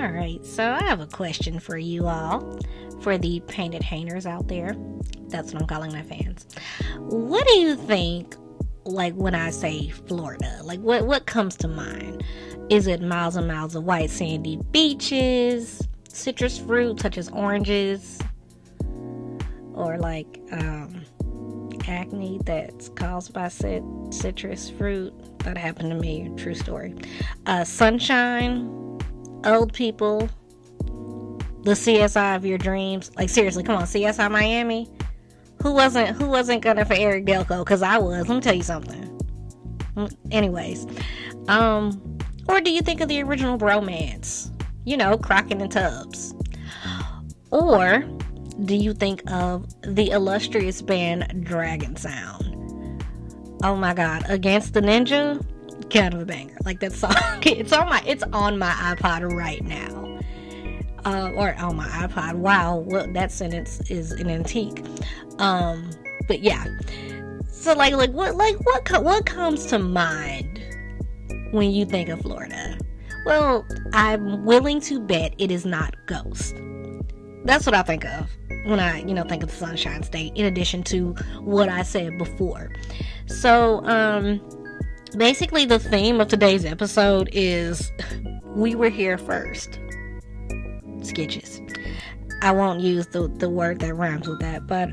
Alright, so I have a question for you all, for the painted haters out there. That's what I'm calling my fans. What do you think, like, when I say Florida? Like, what comes to mind? Is it miles and miles of white sandy beaches, citrus fruit such as oranges, or like acne that's caused by citrus fruit? That happened to me, true story. Sunshine, old people, the CSI of your dreams. Like, seriously, come on, CSI Miami. Who wasn't gonna for Eric Delco? Because I was. Let me tell you something. Anyways, or do you think of the original Bromance? You know, Crockett and Tubbs. Or do you think of the illustrious band Dragon Sound? Oh my God, Against the Ninja, kind of a banger. Like, that song, it's on my iPod right now, or on my iPod. Wow, well, that sentence is an antique. But yeah. So what comes to mind when you think of Florida? Well, I'm willing to bet it is not Ghost. That's what I think of when I, think of the Sunshine State, in addition to what I said before. So, basically the theme of today's episode is we were here first. Sketches. I won't use the word that rhymes with that, but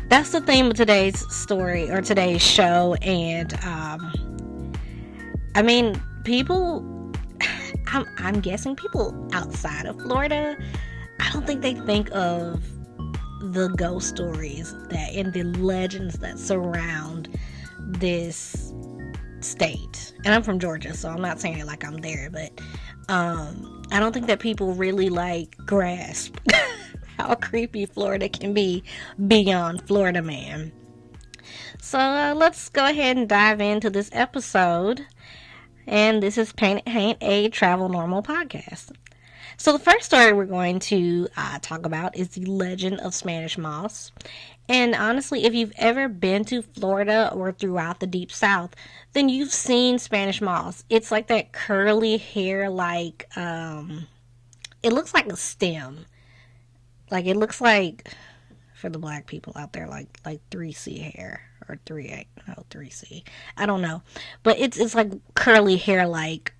that's the theme of today's story, or today's show. And I mean, people, I'm guessing people outside of Florida, I don't think they think of the ghost stories that and the legends that surround this state. And I'm from Georgia, so I'm not saying it like I'm there, but I don't think that people really grasp how creepy Florida can be beyond Florida Man. So let's go ahead and dive into this episode. And this is Painted Haint, a travel normal podcast. So the first story we're going to talk about is the legend of Spanish moss. And honestly, if you've ever been to Florida or throughout the Deep South, then you've seen Spanish moss. It's like that curly hair, it looks like a stem. Like, it looks like, for the black people out there, like 3C hair, or 3C. I don't know. But it's like curly hair, like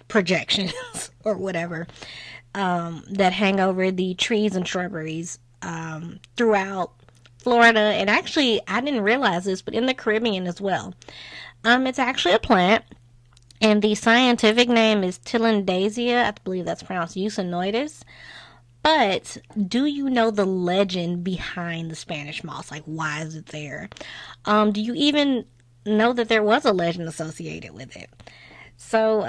projections or whatever, that hang over the trees and shrubberies throughout Florida. And actually, I didn't realize this, but in the Caribbean as well. It's actually a plant, and the scientific name is Tilendasia. I believe that's pronounced Usinoides. But do you know the legend behind the Spanish moss? Like, why is it there? Do you even know that there was a legend associated with it? So,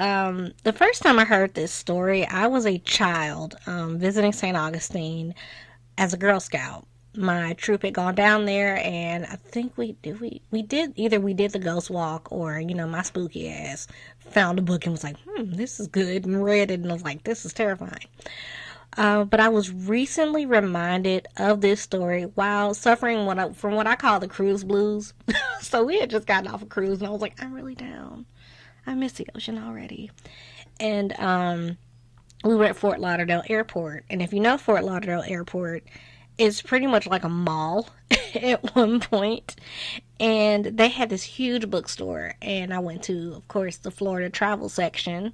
the first time I heard this story, I was a child visiting St. Augustine as a Girl Scout. My troop had gone down there, and I think we did the ghost walk, or, my spooky ass found a book and was like, this is good, and read it, and I was like, this is terrifying. But I was recently reminded of this story while suffering from what I call the cruise blues. So we had just gotten off a cruise, and I was like, I'm really down. I miss the ocean already. And we were at Fort Lauderdale Airport. And if you know Fort Lauderdale Airport, it's pretty much like a mall at one point. And they had this huge bookstore. And I went to, of course, the Florida travel section.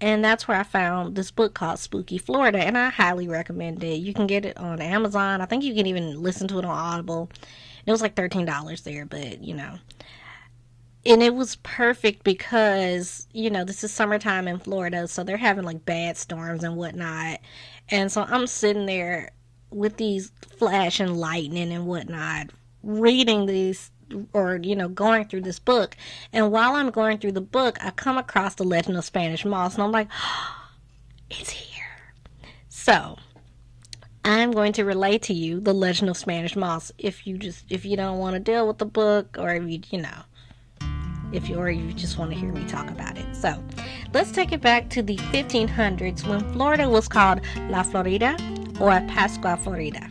And that's where I found this book called Spooky Florida. And I highly recommend it. You can get it on Amazon. I think you can even listen to it on Audible. It was like $13 there, but, And it was perfect because, this is summertime in Florida, so they're having like bad storms and whatnot. And so I'm sitting there with these flash and lightning and whatnot, reading these, or, going through this book. And while I'm going through the book, I come across the legend of Spanish moss, and I'm like, oh, it's here. So I'm going to relay to you the legend of Spanish moss if you don't want to deal with the book, or if you just want to hear me talk about it. So let's take it back to the 1500s, when Florida was called La Florida, or Pascua Florida.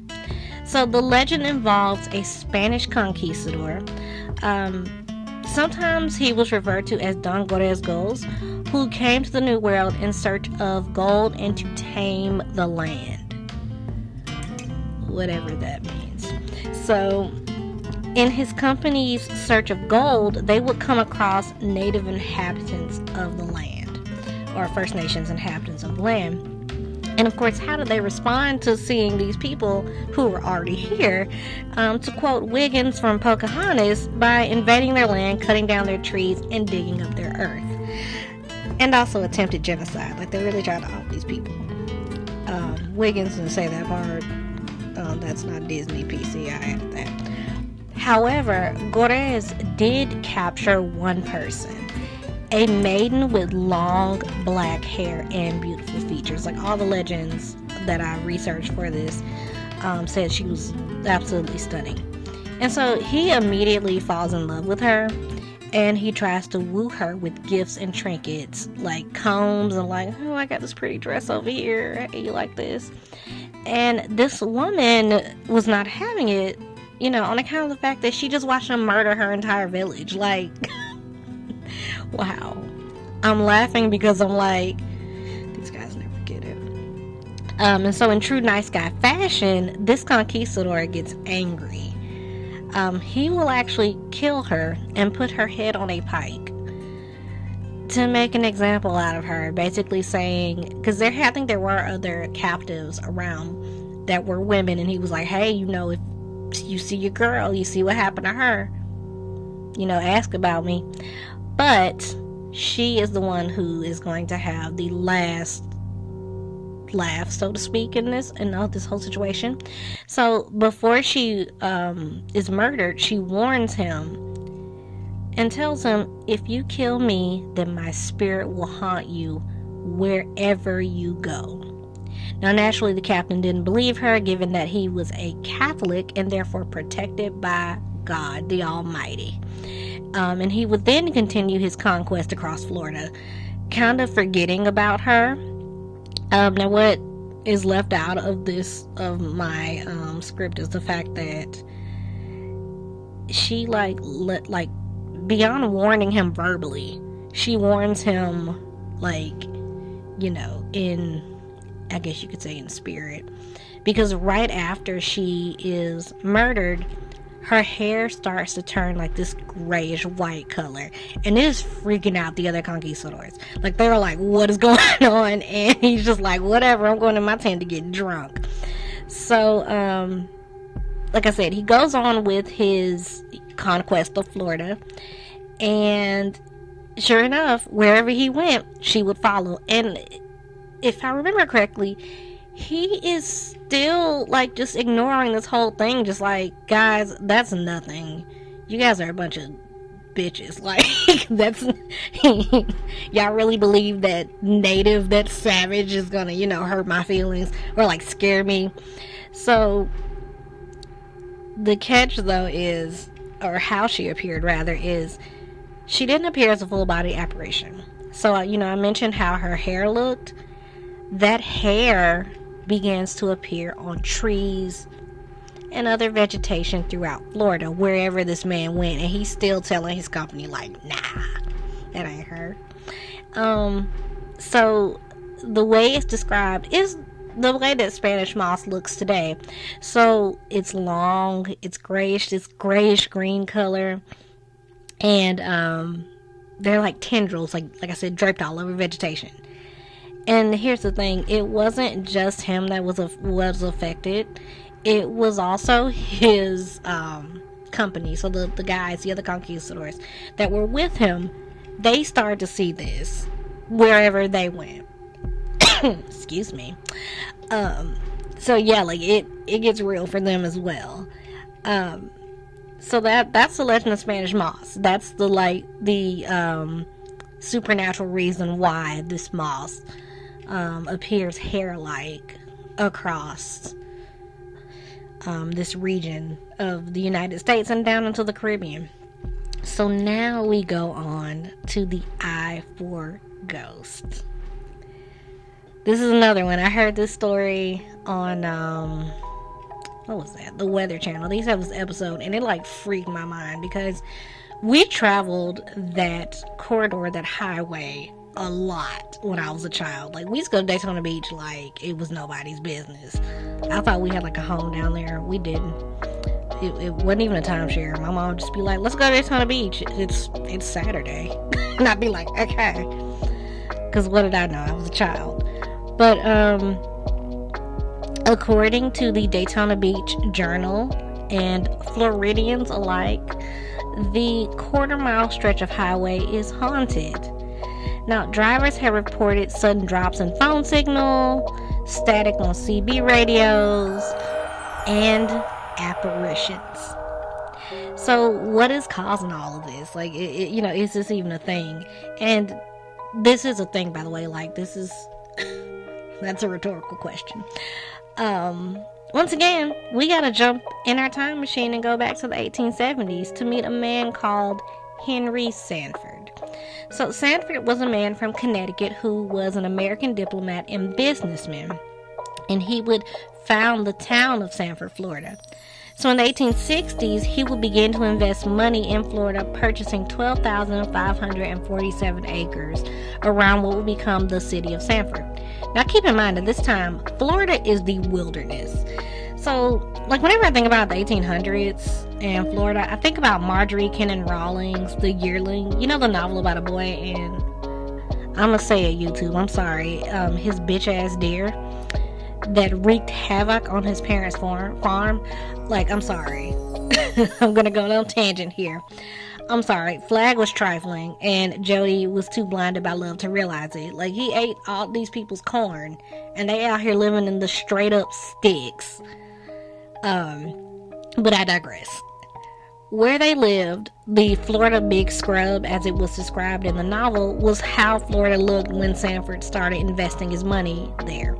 So the legend involves a Spanish conquistador. sometimes he was referred to as Don Gorezgos, who came to the New World in search of gold and to tame the land. Whatever that means. So, in his company's search of gold, they would come across native inhabitants of the land, or First Nations inhabitants of the land. And of course, how did they respond to seeing these people who were already here? To quote Wiggins from Pocahontas, by invading their land, cutting down their trees, and digging up their earth. And also attempted genocide. Like, they really tried to off these people. Wiggins didn't say that part. That's not Disney PC, I added that. However, Gorez did capture one person. A maiden with long black hair and beautiful features. Like, all the legends that I researched for this said she was absolutely stunning. And so he immediately falls in love with her, and he tries to woo her with gifts and trinkets, like combs and like, oh, I got this pretty dress over here. Hey, you like this? And this woman was not having it, on account of the fact that she just watched him murder her entire village. Like, wow. I'm laughing because I'm like, these guys never get it. And so in true nice guy fashion, this conquistador gets angry. He will actually kill her and put her head on a pike to make an example out of her, basically saying, because I think there were other captives around that were women, and he was like, hey, if you see your girl, you see what happened to her, ask about me. But she is the one who is going to have the last laugh, so to speak, in this whole situation. So before she is murdered, she warns him and tells him, if you kill me, then my spirit will haunt you wherever you go. Now, naturally, the captain didn't believe her, given that he was a Catholic and therefore protected by God the Almighty. And he would then continue his conquest across Florida, kind of forgetting about her. Now, what is left out of my script is the fact that she beyond warning him verbally, she warns him in, I guess you could say, in spirit, because right after she is murdered, her hair starts to turn like this grayish white color, and it is freaking out the other conquistadors. Like, they were like, what is going on? And he's just like, whatever, I'm going to my tent to get drunk. So like I said, he goes on with his conquest of Florida, and sure enough, wherever he went, she would follow. And if I remember correctly, he is still just ignoring this whole thing, just like, guys, that's nothing, you guys are a bunch of bitches. Like, that's y'all really believe that that savage is gonna hurt my feelings or scare me? So the catch, though, is, or how she appeared rather, is she didn't appear as a full body apparition. So I mentioned how her hair looked. That hair begins to appear on trees and other vegetation throughout Florida, wherever this man went, and he's still telling his company, like, nah, that ain't her. So the way it's described is the way that Spanish moss looks today. So it's long, it's this grayish green color, and they're like tendrils, like I said, draped all over vegetation. And here's the thing, it wasn't just him that was affected. It was also his company. So the guys, the other conquistadors that were with him, they started to see this wherever they went. Excuse me. So yeah, it gets real for them as well. So that's the legend of Spanish moss. That's the supernatural reason why this moss appears hair-like across this region of the United States and down into the Caribbean. So now we go on to the eye for ghosts. This is another one. I heard this story on what was that? The Weather Channel. They used to have this episode, and it freaked my mind, because We traveled that corridor, that highway, a lot when I was a child. Like, we used to go to Daytona Beach like it was nobody's business. I thought we had like a home down there. We didn't. It wasn't even a timeshare. My mom would just be like, let's go to Daytona Beach. It's Saturday. And I'd be like, okay. Because what did I know? I was a child. But according to the Daytona Beach Journal and Floridians alike, the quarter-mile stretch of highway is haunted. Now, drivers have reported sudden drops in phone signal, static on CB radios, and apparitions. So, what is causing all of this? Like, is this even a thing? And this is a thing, by the way. Like, this is... that's a rhetorical question. Once again, we gotta jump in our time machine and go back to the 1870s to meet a man called Henry Sanford. So Sanford was a man from Connecticut who was an American diplomat and businessman, and he would found the town of Sanford, Florida. So in the 1860s, he would begin to invest money in Florida, purchasing 12,547 acres around what would become the city of Sanford. Now keep in mind, at this time, Florida is the wilderness. So, like, whenever I think about the 1800s and Florida, I think about Marjorie Kennan Rawlings, The Yearling. You know, the novel about a boy, and I'm gonna say it, YouTube, I'm sorry, his bitch-ass deer that wreaked havoc on his parents' farm. Like, I'm sorry. I'm gonna go on a tangent here. I'm sorry. Flag was trifling, and Jody was too blinded by love to realize it. Like, he ate all these people's corn, and they out here living in the straight-up sticks. But I digress. Where they lived, the Florida Big Scrub, as it was described in the novel, was how Florida looked when Sanford started investing his money there.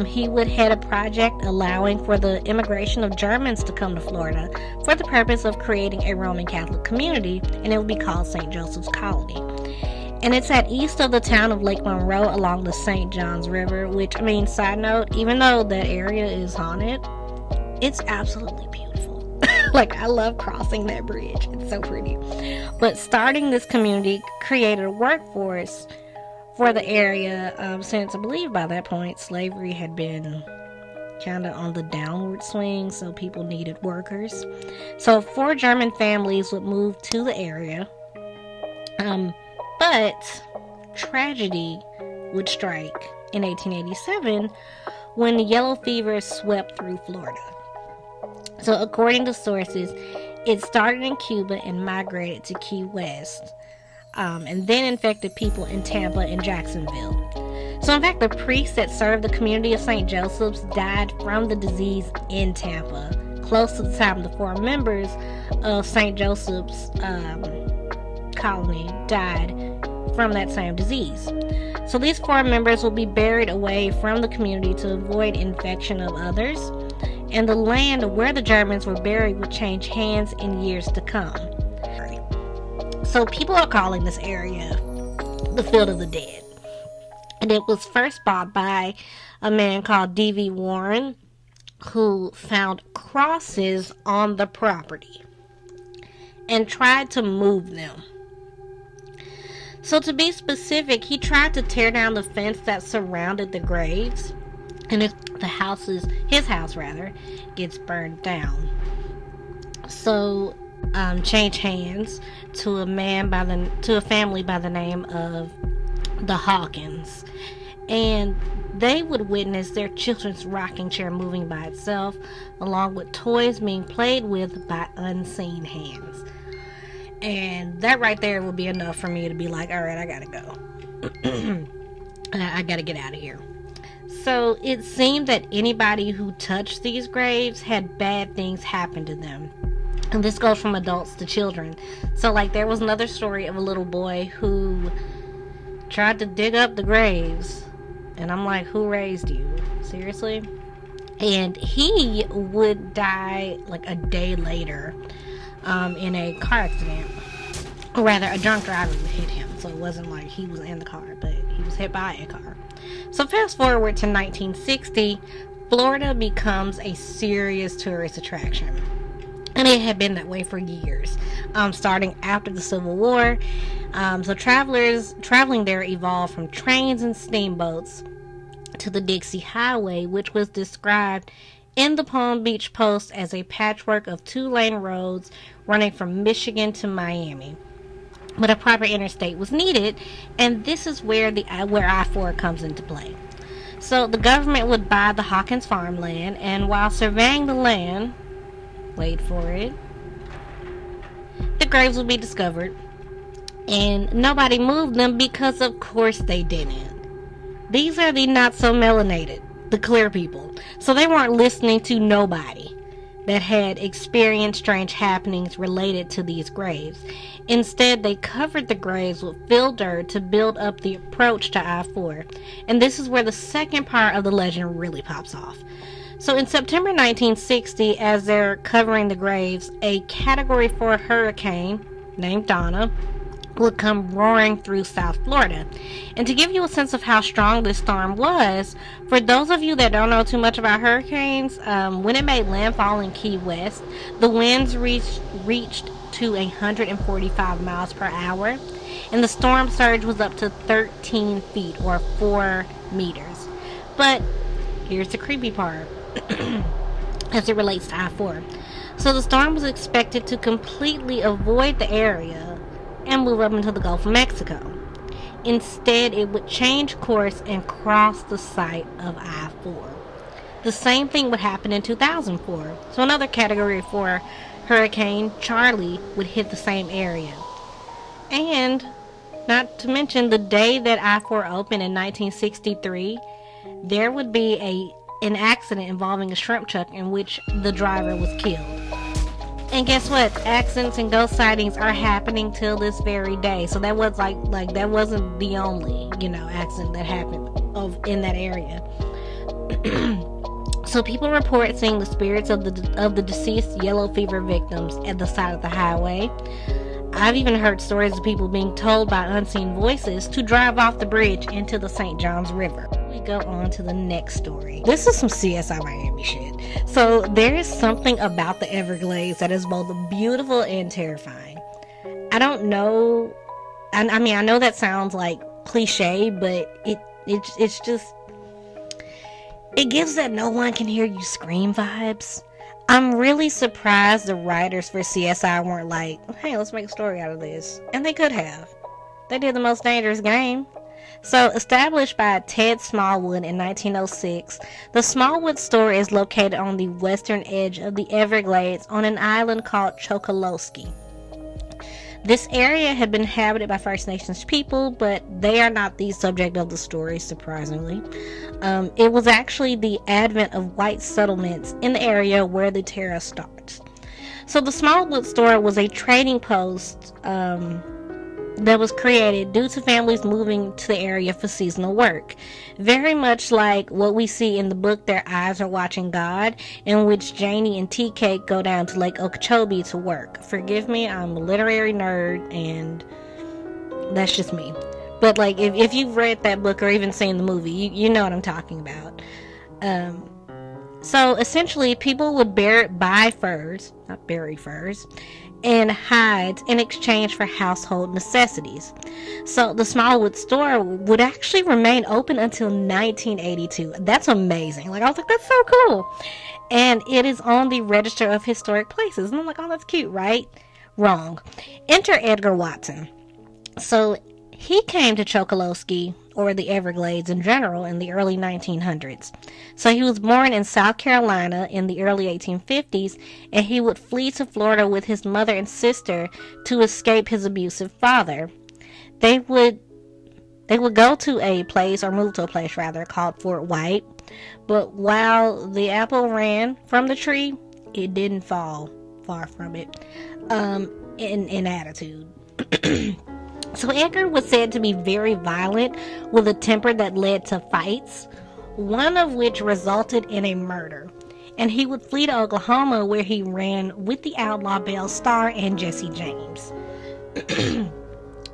He would head a project allowing for the immigration of Germans to come to Florida for the purpose of creating a Roman Catholic community, and it would be called St. Joseph's Colony. And it's at east of the town of Lake Monroe along the St. Johns River, which, I mean, side note, even though that area is haunted, it's absolutely beautiful. Like, I love crossing that bridge. It's so pretty. But starting this community created a workforce for the area, since I believe by that point slavery had been kind of on the downward swing, so people needed workers. So 4 German families would move to the area, but tragedy would strike in 1887 when the yellow fever swept through Florida. So according to sources, it started in Cuba and migrated to Key West, and then infected people in Tampa and Jacksonville. So in fact, the priest that served the community of St. Joseph's died from the disease in Tampa, close to the time the 4 members of St. Joseph's colony died from that same disease. So these 4 members will be buried away from the community to avoid infection of others, and the land where the Germans were buried would change hands in years to come. So people are calling this area the Field of the Dead. And it was first bought by a man called D.V. Warren, who found crosses on the property and tried to move them. So to be specific, he tried to tear down the fence that surrounded the graves, and his house gets burned down. So change hands to a family by the name of the Hawkins, and they would witness their children's rocking chair moving by itself, along with toys being played with by unseen hands. And that right there would be enough for me to be like, all right, I gotta go. I gotta get out of here. So it seemed that anybody who touched these graves had bad things happen to them. And this goes from adults to children. So, like, there was another story of a little boy who tried to dig up the graves. And I'm like, who raised you? Seriously? And he would die, like, a day later in a car accident. Or rather, a drunk driver would hit him. So it wasn't like he was in the car, but he was hit by a car. So fast forward to 1960, Florida becomes a serious tourist attraction. And it had been that way for years, starting after the Civil War. So traveling there evolved from trains and steamboats to the Dixie Highway, which was described in the Palm Beach Post as a patchwork of 2-lane roads running from Michigan to Miami. But a proper interstate was needed, and this is where I-4 comes into play. So the government would buy the Hawkins farmland, and while surveying the land, wait for it, the graves would be discovered, and nobody moved them because of course they didn't. These are the not so melanated, the clear people. So they weren't listening to nobody that had experienced strange happenings related to these graves. Instead, they covered the graves with fill dirt to build up the approach to I-4. And this is where the second part of the legend really pops off. So in September 1960, as they're covering the graves, a Category 4 hurricane named Donna would come roaring through South Florida. And to give you a sense of how strong this storm was, for those of you that don't know too much about hurricanes, when it made landfall in Key West, the winds reached to 145 miles per hour, and the storm surge was up to 13 feet or 4 meters. But here's the creepy part as it relates to I-4. So the storm was expected to completely avoid the area and move up into the Gulf of Mexico. Instead, it would change course and cross the site of I-4. The same thing would happen in 2004. So another Category 4 hurricane, Charlie, would hit the same area. And not to mention, the day that I-4 opened in 1963, there would be an accident involving a shrimp truck in which the driver was killed. And guess what? Accidents and ghost sightings are happening till this very day. So that was like that wasn't the only, accident that happened in that area. So people report seeing the spirits of the deceased yellow fever victims at the side of the highway. I've even heard stories of people being told by unseen voices to drive off the bridge into the St. Johns River. We go on to the next story. This is some CSI Miami shit. So there is something about the Everglades that is both beautiful and terrifying. I don't know. I mean, I know that sounds like cliche, but it's just, it gives that no one can hear you scream vibes. I'm really surprised the writers for CSI weren't like, hey, let's make a story out of this. And they could have. They did The Most Dangerous Game. So, established by Ted Smallwood in 1906, the Smallwood story is located on the western edge of the Everglades on an island called Chokolosky. This area had been inhabited by First Nations people, but they are not the subject of the story, surprisingly. It was actually the advent of white settlements in the area where the terror starts. So the Smallwood store was a trading post that was created due to families moving to the area for seasonal work. Very much like what we see in the book Their Eyes Are Watching God, in which Janie and TK go down to Lake Okeechobee to work. Forgive me, I'm a literary nerd, and that's just me. But like, if you've read that book or even seen the movie, you know what I'm talking about. So essentially, people would buy furs, not bury furs, and hides in exchange for household necessities. So the Smallwood store would actually remain open until 1982. That's amazing. Like, I was like, that's so cool. And it is on the Register of Historic Places. And I'm like, oh, that's cute, right? Wrong. Enter Edgar Watson. So he came to Chokolosky, or the Everglades in general, in the early 1900s. So he was born in South Carolina in the early 1850s, and he would flee to Florida with his mother and sister to escape his abusive father. They would go to a place, or move to a place rather, called Fort White. But while the apple ran from the tree, it didn't fall far from it in attitude. So Edgar was said to be very violent, with a temper that led to fights, one of which resulted in a murder. And he would flee to Oklahoma, where he ran with the outlaw Belle Starr and Jesse James.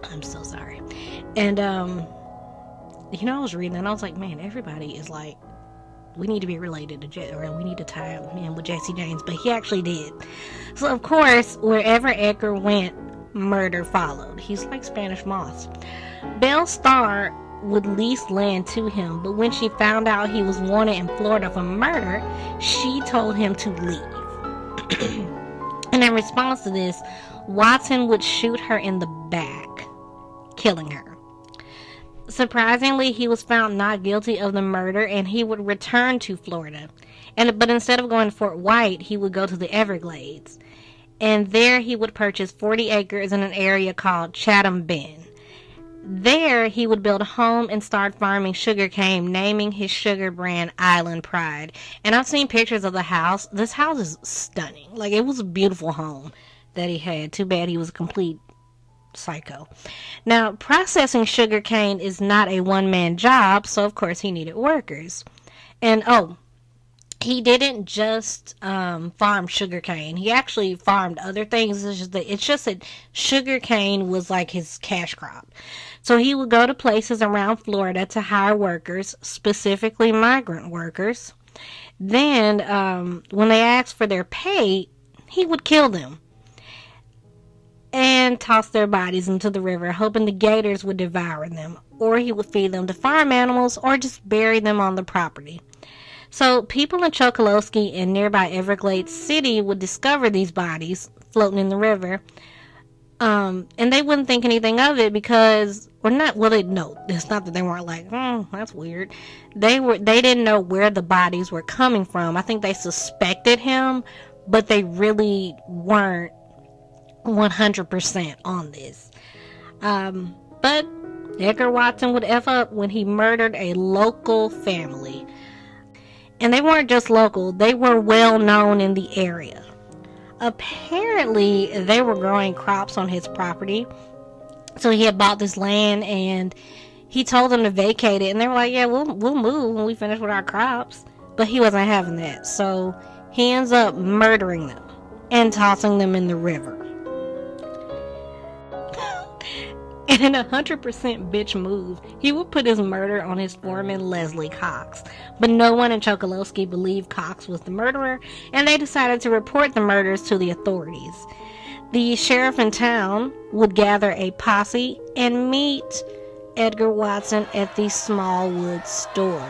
I'm so sorry. And, I was reading that and I was like, man, everybody is like we need to be related to Jesse, or we need to tie him in with Jesse James, but he actually did. So, of course, wherever Edgar went, murder followed. He's like Spanish moss. Belle Starr would lease land to him, but when she found out he was wanted in Florida for murder, she told him to leave. And in response to this, Watson would shoot her in the back, killing her. Surprisingly, he was found not guilty of the murder, and he would return to Florida. But instead of going to Fort White, he would go to the Everglades. And there he would purchase 40 acres in an area called Chatham Bend. There, he would build a home and start farming sugarcane, naming his sugar brand Island Pride. And I've seen pictures of the house. This house is stunning. Like, it was a beautiful home that he had. Too bad he was a complete psycho. Now, processing sugarcane is not a one-man job, so of course he needed workers. And he didn't just farm sugarcane. He actually farmed other things. It's just that sugarcane was like his cash crop. So he would go to places around Florida to hire workers, specifically migrant workers. Then, when they asked for their pay, he would kill them and toss their bodies into the river, hoping the gators would devour them, or he would feed them to farm animals, or just bury them on the property. So people in Chokoloskee and nearby Everglades City would discover these bodies floating in the river, and they wouldn't think anything of it because, it's not that they weren't like, that's weird. They didn't know where the bodies were coming from. I think they suspected him, but they really weren't 100% on this. But Edgar Watson would F up when he murdered a local family. And they weren't just local, they were well known in the area. Apparently, they were growing crops on his property. So he had bought this land and he told them to vacate it. And they were like, yeah, we'll move when we finish with our crops. But he wasn't having that. So he ends up murdering them and tossing them in the river. And in a 100% bitch move, he would put his murder on his foreman, Leslie Cox. But no one in Chokoloskee believed Cox was the murderer, and they decided to report the murders to the authorities. The sheriff in town would gather a posse and meet Edgar Watson at the Smallwood store,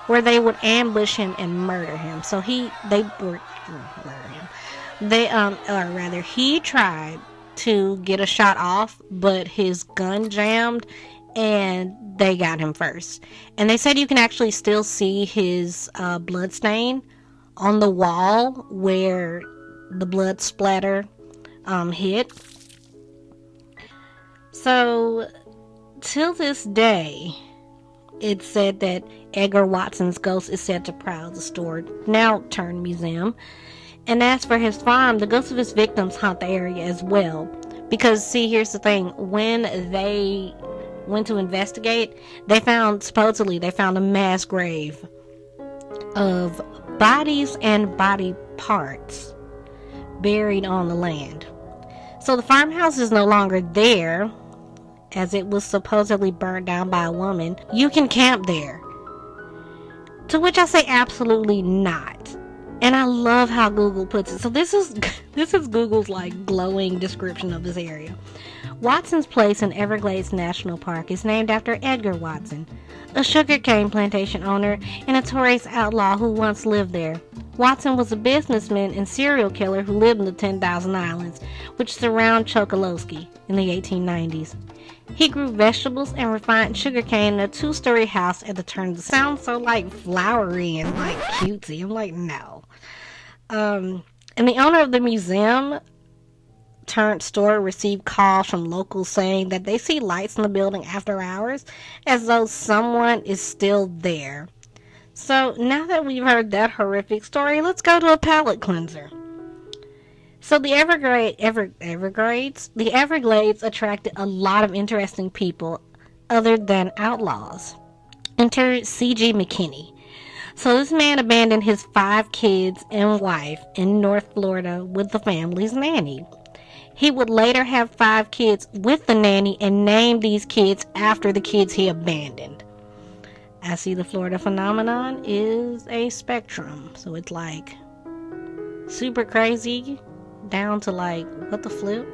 where they would ambush him and murder him. So he tried to get a shot off, but his gun jammed and they got him first. And they said you can actually still see his blood stain on the wall where the blood splatter hit. So till this day, it's said that Edgar Watson's ghost is said to prowl the store, now turned museum. And as for his farm, the ghosts of his victims haunt the area as well. Because, see, here's the thing. When they went to investigate, supposedly they found a mass grave of bodies and body parts buried on the land. So the farmhouse is no longer there, as it was supposedly burned down by a woman. You can camp there. To which I say absolutely not. And I love how Google puts it. So this is Google's like glowing description of this area. Watson's Place in Everglades National Park is named after Edgar Watson, a sugarcane plantation owner and a notorious outlaw who once lived there. Watson was a businessman and serial killer who lived in the 10,000 Islands, which surround Chokoloskee, in the 1890s. He grew vegetables and refined sugarcane in a 2-story house at the turn of the sounds so like flowery and like cutesy. I'm like, no. And the owner of the museum turned store received calls from locals saying that they see lights in the building after hours, as though someone is still there. So now that we've heard that horrific story, let's go to a palate cleanser. So the Everglades attracted a lot of interesting people other than outlaws. Enter C.G. McKinney. So this man abandoned his 5 kids and wife in North Florida with the family's nanny. He would later have 5 kids with the nanny and name these kids after the kids he abandoned. I see the Florida phenomenon is a spectrum. So it's like super crazy down to like, what the flip?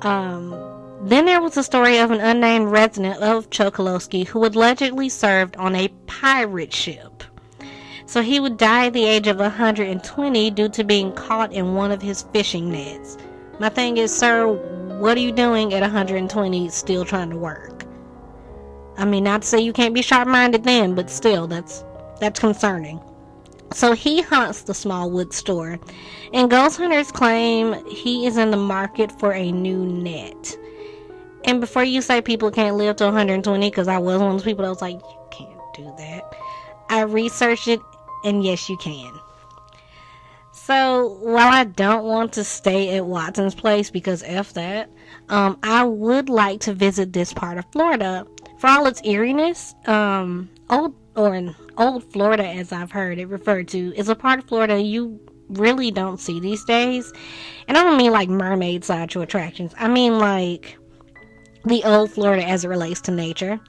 Then there was the story of an unnamed resident of Chokolosky who allegedly served on a pirate ship. So he would die at the age of 120 due to being caught in one of his fishing nets. My thing is, sir, what are you doing at 120 still trying to work? I mean, not to say you can't be sharp-minded then, but still, that's concerning. So he haunts the small wood store, and ghost hunters claim he is in the market for a new net. And before you say people can't live to 120, because I was one of those people that was like, you can't do that. I researched it, and yes, you can. So, while I don't want to stay at Watson's place, because F that, I would like to visit this part of Florida. For all its eeriness, Old Florida, as I've heard it referred to, is a part of Florida you really don't see these days. And I don't mean like mermaid sideshow attractions. I mean like the old Florida as it relates to nature.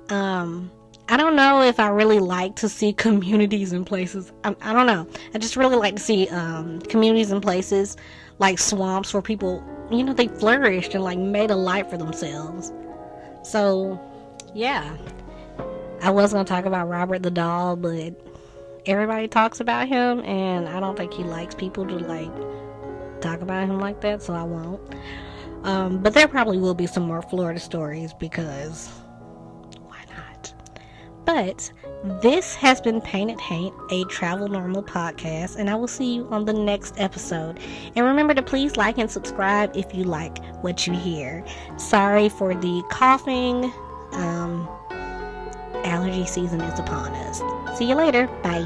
I don't know if I really like to see communities and places. I don't know. I just really like to see communities and places like swamps where people, they flourished and like made a life for themselves. So, yeah. I was going to talk about Robert the Doll, but everybody talks about him, and I don't think he likes people to like talk about him like that, so I won't. But there probably will be some more Florida stories, because why not? But this has been Painted Haint, a Travel Normal podcast, and I will see you on the next episode. And remember to please like and subscribe if you like what you hear. Sorry for the coughing. Allergy season is upon us. See you later. Bye.